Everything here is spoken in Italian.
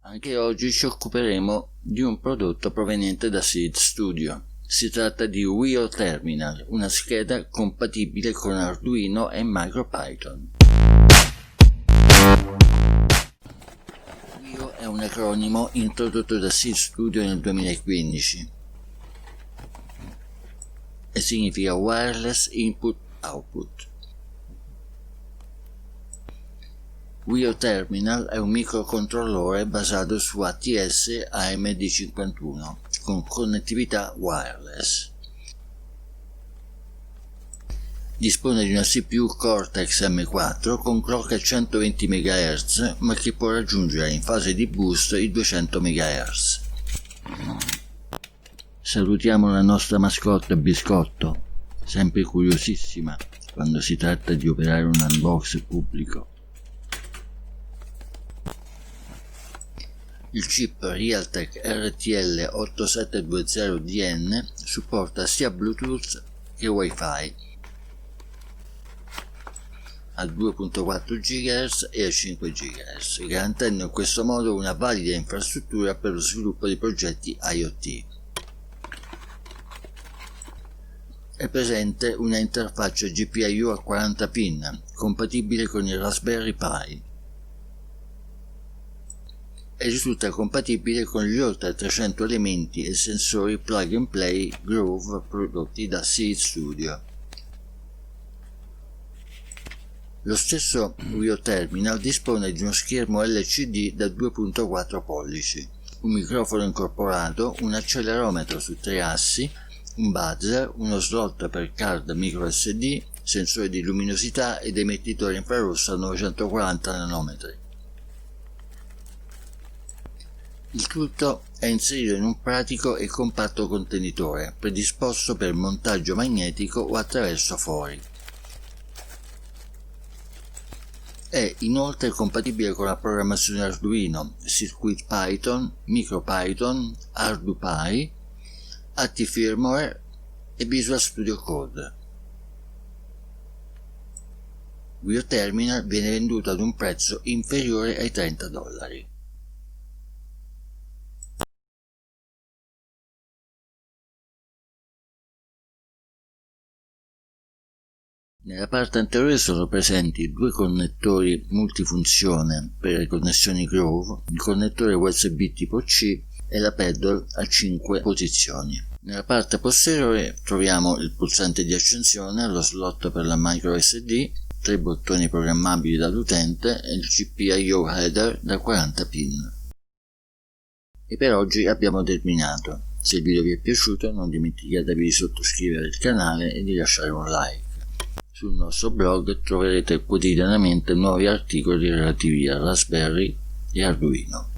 Anche oggi ci occuperemo di un prodotto proveniente da Seeed Studio. Si tratta di Wio Terminal, una scheda compatibile con Arduino e MicroPython. Wio è un acronimo introdotto da Seeed Studio nel 2015 e significa Wireless Input Output. Wio Terminal è un microcontrollore basato su ATS AMD51 con connettività wireless. Dispone di una CPU Cortex M4 con clock a 120 MHz, ma che può raggiungere in fase di boost i 200 MHz. Salutiamo la nostra mascotte Biscotto, sempre curiosissima quando si tratta di operare un unbox pubblico. Il chip Realtek RTL 8720DN supporta sia Bluetooth che Wi-Fi a 2.4 GHz e a 5 GHz, garantendo in questo modo una valida infrastruttura per lo sviluppo di progetti IoT. È presente una interfaccia GPIO a 40 pin, compatibile con il Raspberry Pi, e risulta compatibile con gli oltre 300 elementi e sensori plug and play Grove prodotti da Seeed Studio. Lo stesso Wio Terminal dispone di uno schermo LCD da 2.4 pollici, un microfono incorporato, un accelerometro su 3 assi, un buzzer, uno slot per card microSD, sensore di luminosità ed emettitore infrarosso a 940 nanometri. Il tutto è inserito in un pratico e compatto contenitore, predisposto per montaggio magnetico o attraverso fori. È inoltre compatibile con la programmazione Arduino, CircuitPython, MicroPython, ArduPy, ATFirmware e Visual Studio Code. Wio Terminal viene venduto ad un prezzo inferiore ai $30. Nella parte anteriore sono presenti due connettori multifunzione per le connessioni Grove, il connettore USB tipo C e la paddle a 5 posizioni. Nella parte posteriore troviamo il pulsante di accensione, lo slot per la microSD, 3 bottoni programmabili dall'utente e il GPIO header da 40 pin. E per oggi abbiamo terminato. Se il video vi è piaciuto non dimenticatevi di sottoscrivere il canale e di lasciare un like. Sul nostro blog troverete quotidianamente nuovi articoli relativi a Raspberry e Arduino.